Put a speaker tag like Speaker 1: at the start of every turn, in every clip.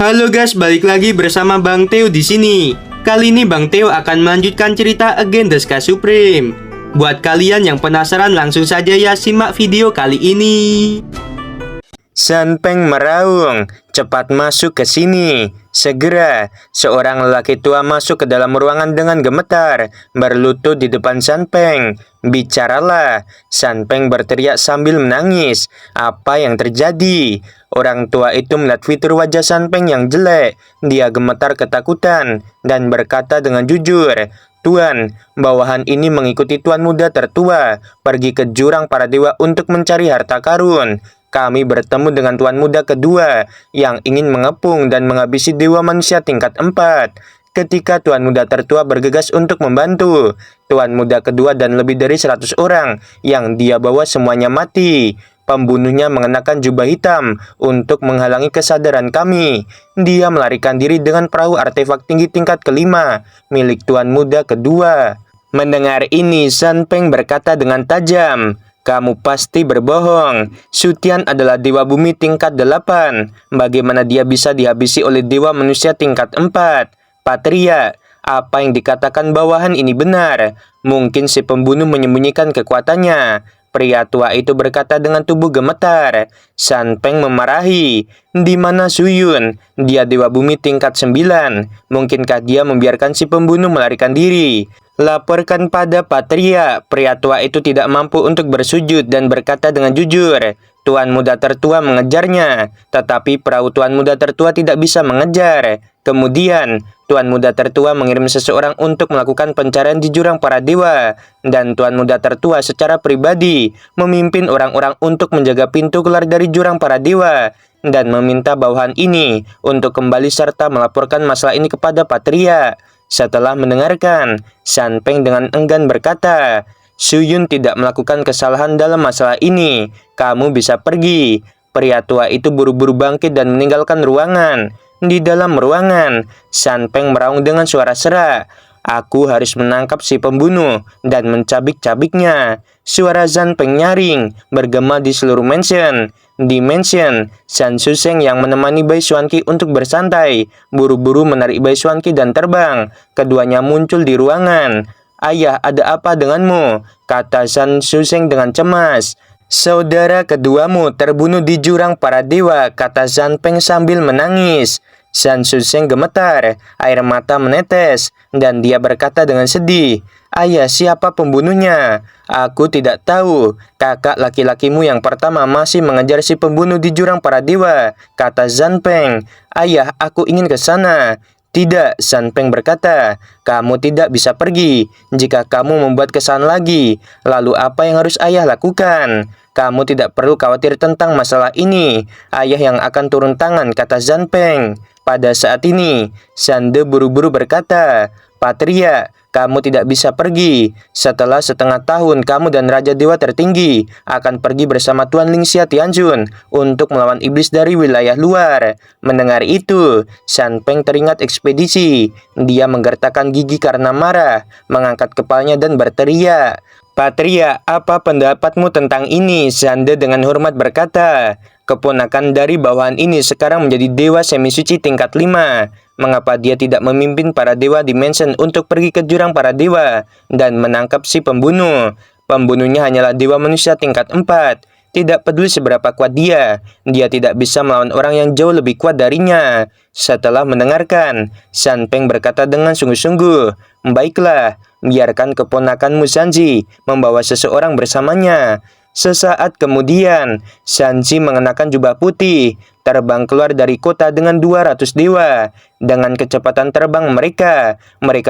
Speaker 1: Halo guys, balik lagi bersama Bang Teo di sini. Kali ini Bang Teo akan melanjutkan cerita Again the Sky Supreme. Buat kalian yang penasaran, langsung saja ya simak video kali ini.
Speaker 2: Sanpeng meraung, cepat masuk ke sini. Segera, seorang lelaki tua masuk ke dalam ruangan dengan gemetar, berlutut di depan Sanpeng. Bicaralah, Sanpeng berteriak sambil menangis. Apa yang terjadi? Orang tua itu melihat fitur wajah Sanpeng yang jelek. Dia gemetar ketakutan dan berkata dengan jujur, "Tuan, bawahan ini mengikuti tuan muda tertua pergi ke jurang para dewa untuk mencari harta karun. Kami bertemu dengan tuan muda kedua yang ingin mengepung dan menghabisi dewa manusia tingkat 4. Ketika tuan muda tertua bergegas untuk membantu, tuan muda kedua dan lebih dari 100 orang yang dia bawa semuanya mati. Pembunuhnya mengenakan jubah hitam untuk menghalangi kesadaran kami. Dia melarikan diri dengan perahu artefak tinggi tingkat kelima milik tuan muda kedua." Mendengar ini, Sanpeng berkata dengan tajam, "Kamu pasti berbohong. Sutian adalah dewa bumi tingkat 8. Bagaimana dia bisa dihabisi oleh dewa manusia tingkat 4? Patria, apa yang dikatakan bawahan ini benar. Mungkin si pembunuh menyembunyikan kekuatannya." Pria tua itu berkata dengan tubuh gemetar. Sanpeng memarahi, "Di mana Suyun? Dia dewa bumi tingkat 9. Mungkinkah dia membiarkan si pembunuh melarikan diri? Laporkan pada Patria." Pria tua itu tidak mampu untuk bersujud dan berkata dengan jujur, "Tuan muda tertua mengejarnya, tetapi perahu tuan muda tertua tidak bisa mengejar." Kemudian, tuan muda tertua mengirim seseorang untuk melakukan pencarian di jurang para dewa, dan tuan muda tertua secara pribadi memimpin orang-orang untuk menjaga pintu keluar dari jurang para dewa dan meminta bawahan ini untuk kembali serta melaporkan masalah ini kepada Patria. Setelah mendengarkan, Sanpeng dengan enggan berkata, "Suyun tidak melakukan kesalahan dalam masalah ini. Kamu bisa pergi." Pria tua itu buru-buru bangkit dan meninggalkan ruangan. Di dalam ruangan, Sanpeng meraung dengan suara serak, "Aku harus menangkap si pembunuh dan mencabik-cabiknya." Suara Sanpeng nyaring bergema di seluruh mansion. Di mansion, San Suseng yang menemani Bai Xuanqi untuk bersantai, buru-buru menarik Bai Xuanqi dan terbang. Keduanya muncul di ruangan. "Ayah, ada apa denganmu?" kata San Suseng dengan cemas. "Saudara keduamu terbunuh di jurang para dewa," kata Sanpeng sambil menangis. San Suseng gemetar, air mata menetes, dan dia berkata dengan sedih, "Ayah, siapa pembunuhnya?" "Aku tidak tahu. Kakak laki-lakimu yang pertama masih mengejar si pembunuh di jurang para dewa," kata Sanpeng. "Ayah, aku ingin ke sana." "Tidak," Sanpeng berkata, "kamu tidak bisa pergi. Jika kamu membuat kesalahan lagi, lalu apa yang harus ayah lakukan? Kamu tidak perlu khawatir tentang masalah ini. Ayah yang akan turun tangan," kata Sanpeng. Pada saat ini, Sande buru-buru berkata, "Patria, kamu tidak bisa pergi. Setelah setengah tahun, kamu dan Raja Dewa Tertinggi akan pergi bersama Tuan Lingxia Tianjun untuk melawan iblis dari wilayah luar." Mendengar itu, Sanpeng teringat ekspedisi. Dia menggertakkan gigi karena marah, mengangkat kepalanya dan berteriak, "Patria, apa pendapatmu tentang ini?" Sande dengan hormat berkata, "Keponakan dari bawahan ini sekarang menjadi dewa semi suci tingkat 5. Mengapa dia tidak memimpin para dewa di mansion untuk pergi ke jurang para dewa dan menangkap si pembunuh? Pembunuhnya hanyalah dewa manusia tingkat 4. Tidak peduli seberapa kuat dia tidak bisa melawan orang yang jauh lebih kuat darinya." Setelah mendengarkan, Sanpeng berkata dengan sungguh-sungguh, "Baiklah, biarkan keponakanmu Sanji membawa seseorang bersamanya." Sesaat kemudian, Sanji mengenakan jubah putih, terbang keluar dari kota dengan 200 dewa. Dengan kecepatan terbang mereka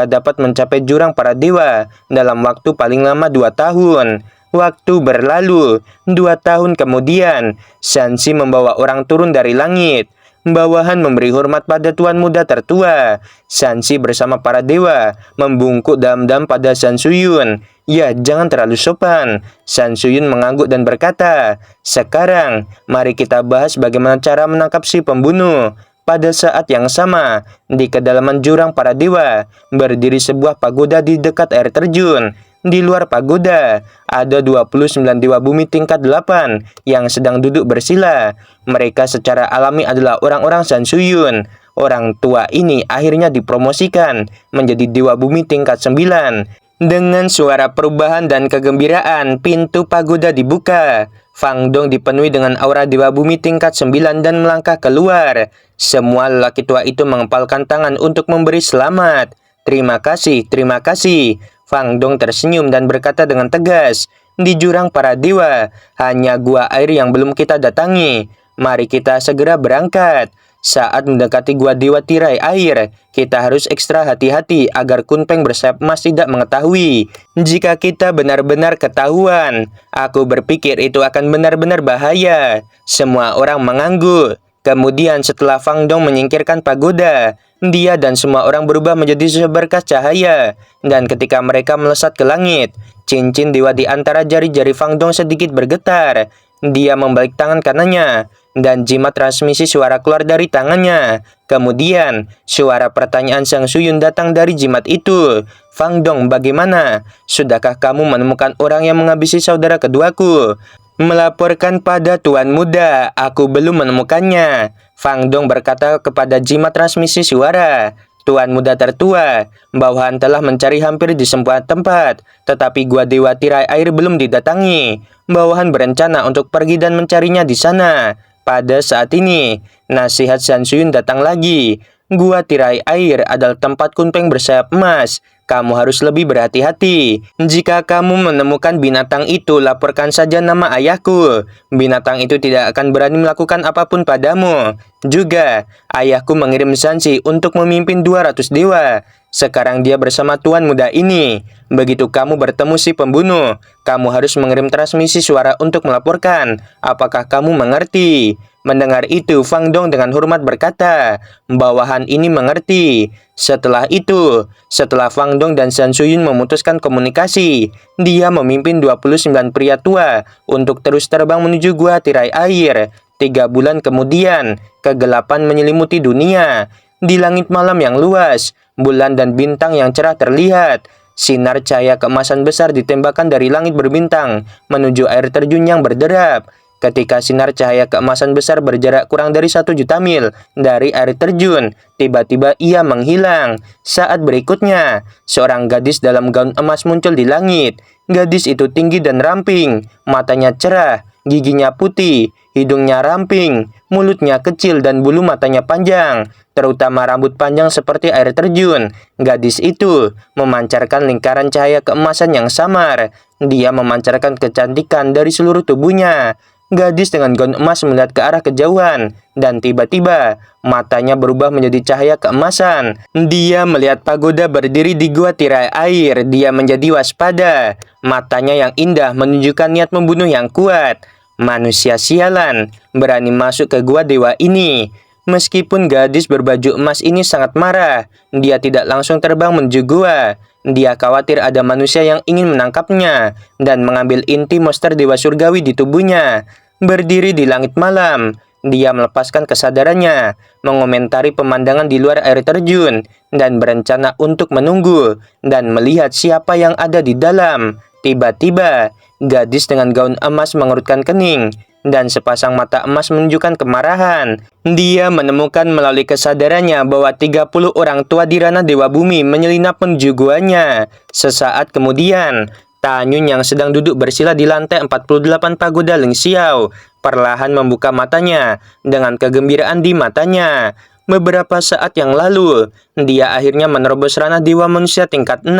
Speaker 2: dapat mencapai jurang para dewa dalam waktu paling lama 2 tahun. Waktu berlalu, 2 tahun kemudian, Sanji membawa orang turun dari langit. Bawahan memberi hormat pada tuan muda tertua. Sanji bersama para dewa membungkuk dalam-dalam pada San Suyun. "Ya, jangan terlalu sopan." San Suyun mengangguk dan berkata, "Sekarang, mari kita bahas bagaimana cara menangkap si pembunuh." Pada saat yang sama, di kedalaman jurang para dewa, berdiri sebuah pagoda di dekat air terjun. Di luar pagoda, ada 29 dewa bumi tingkat 8 yang sedang duduk bersila. Mereka secara alami adalah orang-orang San Suyun. orang tua ini akhirnya dipromosikan menjadi Dewa Bumi tingkat 9. Dengan suara perubahan dan kegembiraan, pintu pagoda dibuka. Fang Dong dipenuhi dengan aura Dewa Bumi tingkat 9 dan melangkah keluar. Semua lelaki tua itu mengepalkan tangan untuk memberi selamat. Terima kasih, terima kasih. Fang Dong tersenyum dan berkata dengan tegas, di jurang para dewa, hanya gua air yang belum kita datangi. Mari kita segera berangkat. Saat mendekati gua dewa tirai air, kita harus ekstra hati-hati agar Kunpeng bersayap emas tidak mengetahui. Jika kita benar-benar ketahuan, aku berpikir itu akan benar-benar bahaya. Semua orang mengangguk. Kemudian setelah Fang Dong menyingkirkan pagoda, dia dan semua orang berubah menjadi seberkas cahaya. Dan ketika mereka melesat ke langit, cincin dewa di antara jari-jari Fang Dong sedikit bergetar. Dia membalik tangan kanannya, dan jimat transmisi suara keluar dari tangannya. Kemudian, suara pertanyaan Sang Suyun datang dari jimat itu. Fang Dong, bagaimana? Sudahkah kamu menemukan orang yang menghabisi saudara keduaku? Melaporkan pada Tuan Muda, aku belum menemukannya. Fang Dong berkata kepada jimat transmisi suara. Tuan Muda tertua, bawahan telah mencari hampir di semua tempat, tetapi gua dewa tirai air belum didatangi. Bawahan berencana untuk pergi dan mencarinya di sana. Pada saat ini, nasihat San Suyun datang lagi. Gua tirai air adalah tempat Kunpeng bersayap emas. Kamu harus lebih berhati-hati. Jika kamu menemukan binatang itu, laporkan saja nama ayahku. Binatang itu tidak akan berani melakukan apapun padamu. Juga, ayahku mengirim Sansi untuk memimpin 200 dewa. Sekarang dia bersama Tuan Muda ini. Begitu kamu bertemu si pembunuh, kamu harus mengirim transmisi suara untuk melaporkan. Apakah kamu mengerti? Mendengar itu, Fang Dong dengan hormat berkata, bawahan ini mengerti. Setelah itu, setelah Fang Dong dan San Suyun memutuskan komunikasi, dia memimpin 29 pria tua untuk terus terbang menuju gua tirai air. 3 bulan kemudian, kegelapan menyelimuti dunia. Di langit malam yang luas, bulan dan bintang yang cerah terlihat. Sinar cahaya keemasan besar ditembakkan dari langit berbintang menuju air terjun yang berderap. Ketika sinar cahaya keemasan besar berjarak kurang dari 1 juta mil dari air terjun, tiba-tiba ia menghilang. Saat berikutnya, seorang gadis dalam gaun emas muncul di langit. Gadis itu tinggi dan ramping, matanya cerah, giginya putih, hidungnya ramping, mulutnya kecil dan bulu matanya panjang, terutama rambut panjang seperti air terjun. Gadis itu memancarkan lingkaran cahaya keemasan yang samar. Dia memancarkan kecantikan dari seluruh tubuhnya. Gadis dengan gaun emas melihat ke arah kejauhan, dan tiba-tiba matanya berubah menjadi cahaya keemasan. Dia melihat pagoda berdiri di gua tirai air. Dia menjadi waspada. Matanya yang indah menunjukkan niat membunuh yang kuat. Manusia sialan berani masuk ke gua dewa ini. Meskipun gadis berbaju emas ini sangat marah, dia tidak langsung terbang menuju gua. Dia khawatir ada manusia yang ingin menangkapnya dan mengambil inti monster dewa surgawi di tubuhnya. Berdiri di langit malam, dia melepaskan kesadarannya, mengomentari pemandangan di luar air terjun, dan berencana untuk menunggu dan melihat siapa yang ada di dalam. Tiba-tiba, gadis dengan gaun emas mengerutkan kening, dan sepasang mata emas menunjukkan kemarahan. Dia menemukan melalui kesadarannya bahwa 30 orang tua di ranah Dewa Bumi menyelinap menuju guanya. Sesaat kemudian, Tanyun yang sedang duduk bersila di lantai 48 pagoda Ling Xiao perlahan membuka matanya dengan kegembiraan di matanya. Beberapa saat yang lalu, dia akhirnya menerobos ranah dewa manusia tingkat 6.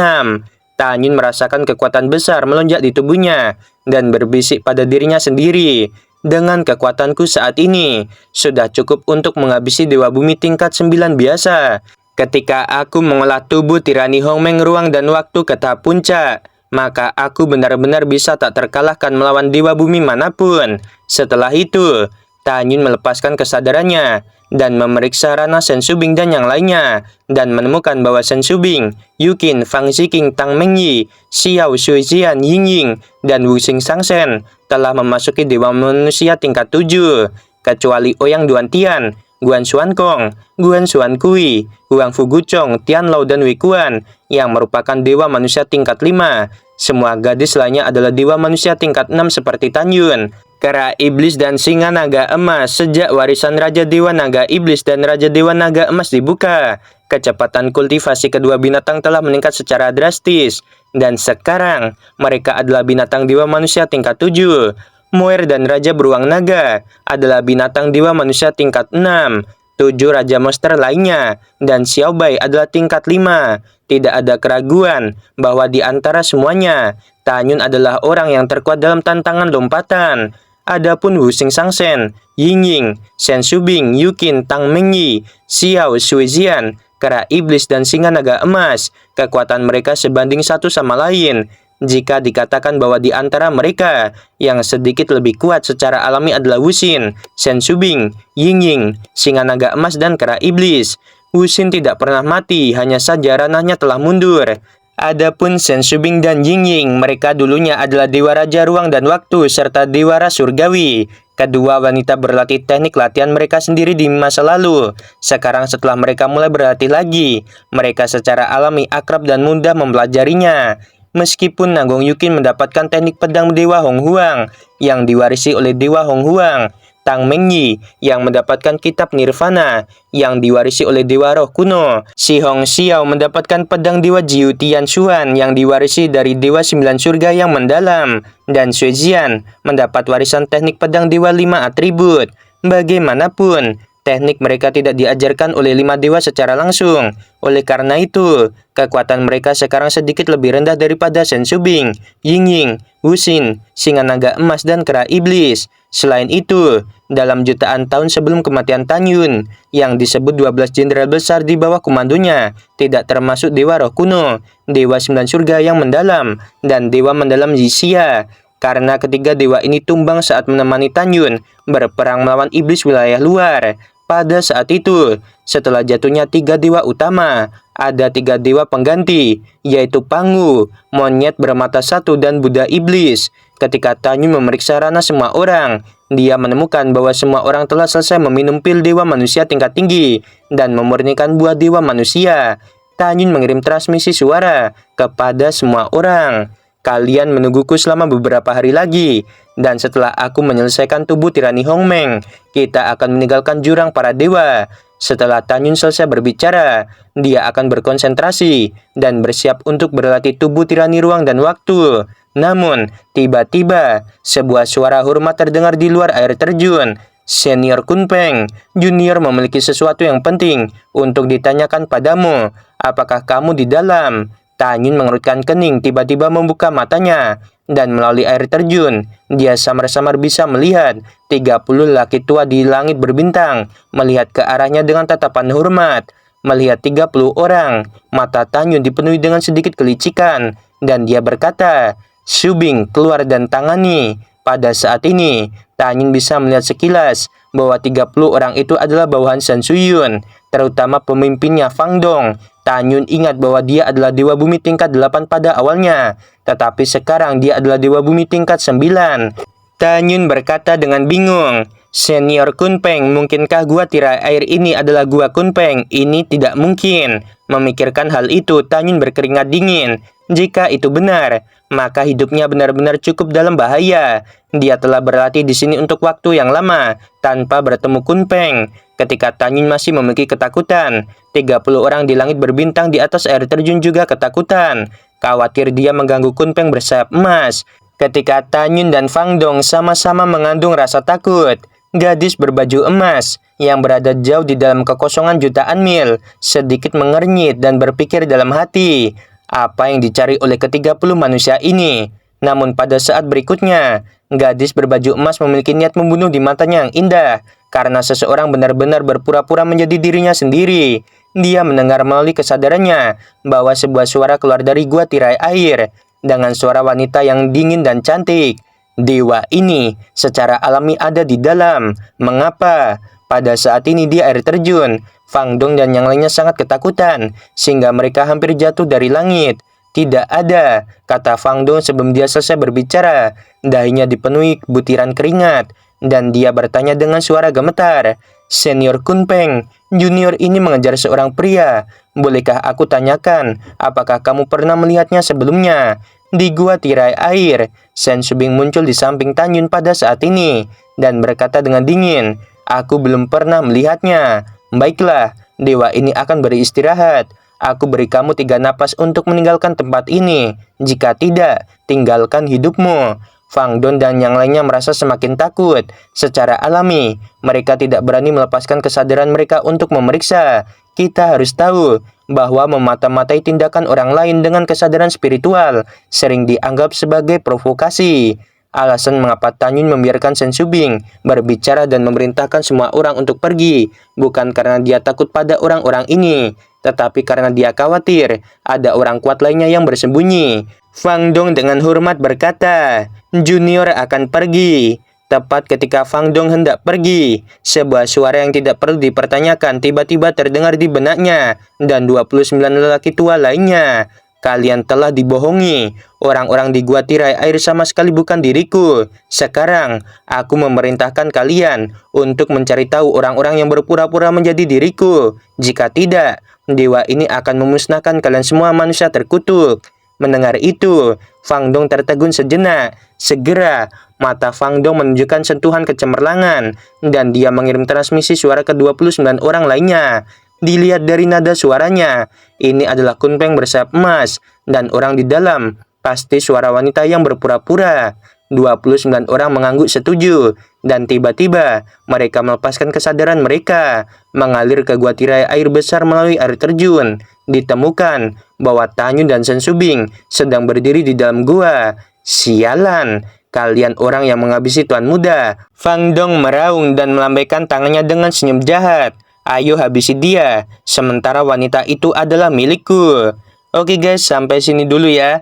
Speaker 2: Tanyun merasakan kekuatan besar melonjak di tubuhnya dan berbisik pada dirinya sendiri. Dengan kekuatanku saat ini, sudah cukup untuk menghabisi Dewa Bumi tingkat 9 biasa. Ketika aku mengolah tubuh tirani Hongmeng ruang dan waktu ke tahap puncak, maka aku benar-benar bisa tak terkalahkan melawan Dewa Bumi manapun. Setelah itu, Tanyun melepaskan kesadarannya dan memeriksa ranah Shen Shubing dan yang lainnya, dan menemukan bahwa Shen Shubing, Yukin, Fang Ziking, Tang Mengyi, Xiao Shuijian, Yingying, dan Wu Xing Sangsen telah memasuki Dewa Manusia tingkat 7, kecuali Ouyang Duantian, Guan Xuankong, Guan Xuankui, Huang Fuguchong, Tianlao, dan Wei Kuan yang merupakan Dewa Manusia tingkat 5. Semua gadis lainnya adalah Dewa Manusia tingkat 6 seperti Tanyun. kera iblis dan singa naga emas. Sejak warisan Raja Dewa Naga Iblis dan Raja Dewa Naga Emas dibuka, kecepatan kultivasi kedua binatang telah meningkat secara drastis, dan sekarang mereka adalah binatang dewa manusia tingkat 7. Moer dan Raja Beruang Naga adalah binatang dewa manusia tingkat 6. 7 Raja Monster lainnya dan Xiaobai adalah tingkat 5. Tidak ada keraguan bahwa di antara semuanya, Tanyun adalah orang yang terkuat dalam tantangan lompatan. Adapun Wu Xing Shangsen, Yingying, Shen Shubing, Yukin, Tang Mengyi, Xiao Shuizian, kera iblis dan singa naga emas, kekuatan mereka sebanding satu sama lain. Jika dikatakan bahwa di antara mereka yang sedikit lebih kuat secara alami adalah Wuxin, Shen Shubing, Yingying, singa naga emas dan kera iblis, Wuxin tidak pernah mati, hanya saja ranahnya telah mundur. Adapun Shen Shubing dan Yingying, mereka dulunya adalah Dewa Raja Ruang dan Waktu serta Dewa Ras Surgawi. Kedua wanita berlatih teknik latihan mereka sendiri di masa lalu. Sekarang setelah mereka mulai berlatih lagi, mereka secara alami akrab dan mudah mempelajarinya. Meskipun Nanggong Yukin mendapatkan teknik pedang Dewa Hong Huang yang diwarisi oleh Dewa Hong Huang, Tang Mengyi yang mendapatkan kitab Nirvana yang diwarisi oleh Dewa Roh Kuno, Si Hong Xiao mendapatkan pedang Dewa Jiu Tian Xuan yang diwarisi dari Dewa 9 Surga yang mendalam, dan Xue Jian mendapat warisan teknik pedang Dewa 5 atribut. Bagaimanapun, teknik mereka tidak diajarkan oleh 5 dewa secara langsung. Oleh karena itu, kekuatan mereka sekarang sedikit lebih rendah daripada Shen Shubing, Yingying, Wuxin, singa naga emas dan kera iblis. Selain itu, dalam jutaan tahun sebelum kematian Tanyun, yang disebut 12 jenderal besar di bawah komandonya, tidak termasuk Dewa Roh Kuno, Dewa 9 Surga yang mendalam, dan Dewa Mendalam Yixia. Karena ketiga dewa ini tumbang saat menemani Tanyun berperang melawan iblis wilayah luar. Pada saat itu, setelah jatuhnya 3 dewa utama, ada 3 dewa pengganti, yaitu Pangu, monyet bermata 1 dan Buddha iblis. Ketika Tanyun memeriksa ranah semua orang, dia menemukan bahwa semua orang telah selesai meminum pil dewa manusia tingkat tinggi dan memurnikan buah dewa manusia. Tanyun mengirim transmisi suara kepada semua orang. Kalian menungguku selama beberapa hari lagi, dan setelah aku menyelesaikan tubuh tirani Hongmeng, kita akan meninggalkan jurang para dewa. Setelah Tanyun selesai berbicara, dia akan berkonsentrasi dan bersiap untuk berlatih tubuh tirani ruang dan waktu. Namun, tiba-tiba, sebuah suara hormat terdengar di luar air terjun. Senior Kunpeng, Junior memiliki sesuatu yang penting untuk ditanyakan padamu. Apakah kamu di dalam? Tanyun mengerutkan kening, tiba-tiba membuka matanya, dan melalui air terjun, dia samar-samar bisa melihat 30 lelaki tua di langit berbintang, melihat ke arahnya dengan tatapan hormat. Melihat 30 orang, mata Tanyun dipenuhi dengan sedikit kelicikan, dan dia berkata, "Shubing, keluar dan tangani." Pada saat ini, Tanyun bisa melihat sekilas bahwa 30 orang itu adalah bawahan Shan Suyun, terutama pemimpinnya Fang Dong. Tanyun ingat bahwa dia adalah Dewa Bumi tingkat 8 pada awalnya, tetapi sekarang dia adalah Dewa Bumi tingkat 9. Tanyun berkata dengan bingung, "Senior Kunpeng, mungkinkah gua tirai air ini adalah gua Kunpeng? Ini tidak mungkin." Memikirkan hal itu, Tanyun berkeringat dingin. Jika itu benar, maka hidupnya benar-benar cukup dalam bahaya. Dia telah berlatih di sini untuk waktu yang lama, tanpa bertemu Kunpeng. Ketika Tanyun masih memiliki ketakutan, 30 orang di langit berbintang di atas air terjun juga ketakutan. Khawatir dia mengganggu Kunpeng bersayap emas. Ketika Tanyun dan Fang Dong sama-sama mengandung rasa takut, gadis berbaju emas yang berada jauh di dalam kekosongan jutaan mil sedikit mengernyit dan berpikir dalam hati, apa yang dicari oleh ke-30 manusia ini? Namun pada saat berikutnya, gadis berbaju emas memiliki niat membunuh di matanya yang indah, karena seseorang benar-benar berpura-pura menjadi dirinya sendiri. Dia mendengar melalui kesadarannya bahwa sebuah suara keluar dari gua tirai air, dengan suara wanita yang dingin dan cantik. Dewa ini secara alami ada di dalam. Mengapa? Pada saat ini di air terjun, Fang Dong dan yang lainnya sangat ketakutan, sehingga mereka hampir jatuh dari langit. "Tidak ada," kata Fang Dong sebelum dia selesai berbicara. Dahinya dipenuhi butiran keringat, dan dia bertanya dengan suara gemetar, "Senior Kunpeng, Junior ini mengejar seorang pria. Bolehkah aku tanyakan, apakah kamu pernah melihatnya sebelumnya?" di gua tirai air. Sen Subing muncul di samping Tanyun pada saat ini dan berkata dengan dingin, "Aku belum pernah melihatnya." "Baiklah, dewa ini akan beristirahat. Aku beri kamu 3 napas untuk meninggalkan tempat ini. Jika tidak, tinggalkan hidupmu." Fang Dong dan yang lainnya merasa semakin takut. Secara alami, mereka tidak berani melepaskan kesadaran mereka untuk memeriksa. Kita harus tahu bahwa memata-matai tindakan orang lain dengan kesadaran spiritual sering dianggap sebagai provokasi. Alasan mengapa Tanyun membiarkan Sen Subing berbicara dan memerintahkan semua orang untuk pergi bukan karena dia takut pada orang-orang ini, tetapi karena dia khawatir ada orang kuat lainnya yang bersembunyi. Fang Dong dengan hormat berkata, "Junior akan pergi." Tepat ketika Fang Dong hendak pergi, sebuah suara yang tidak perlu dipertanyakan tiba-tiba terdengar di benaknya dan 29 lelaki tua lainnya. "Kalian telah dibohongi. Orang-orang di gua tirai air sama sekali bukan diriku. Sekarang, aku memerintahkan kalian untuk mencari tahu orang-orang yang berpura-pura menjadi diriku. Jika tidak, dewa ini akan memusnahkan kalian semua manusia terkutuk." Mendengar itu, Fang Dong tertegun sejenak. Segera, mata Fang Dong menunjukkan sentuhan kecemerlangan, dan dia mengirim transmisi suara ke 29 orang lainnya. Dilihat dari nada suaranya, ini adalah Kunpeng bersayap emas, dan orang di dalam pasti suara wanita yang berpura-pura. 29 orang mengangguk setuju, dan tiba-tiba mereka melepaskan kesadaran mereka, mengalir ke gua tirai air besar melalui air terjun. Ditemukan bahwa Tanyun dan Sen Subing sedang berdiri di dalam gua. "Sialan, kalian orang yang menghabisi tuan muda." Fang Dong meraung dan melambaikan tangannya dengan senyum jahat. "Ayo habisi dia, sementara wanita itu adalah milikku." Oke guys, sampai sini dulu ya.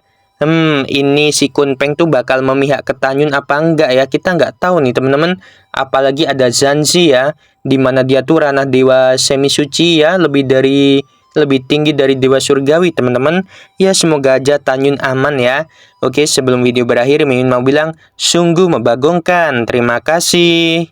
Speaker 2: Ini si Kunpeng tuh bakal memihak ke Tanyun apa enggak ya? Kita nggak tahu nih teman-teman. Apalagi ada Zanzi ya, dimana dia tuh ranah dewa semi suci ya, lebih tinggi dari dewa surgawi teman-teman. Ya semoga aja Tanyun aman ya. Oke, sebelum video berakhir Mimin mau bilang sungguh membagongkan. Terima kasih.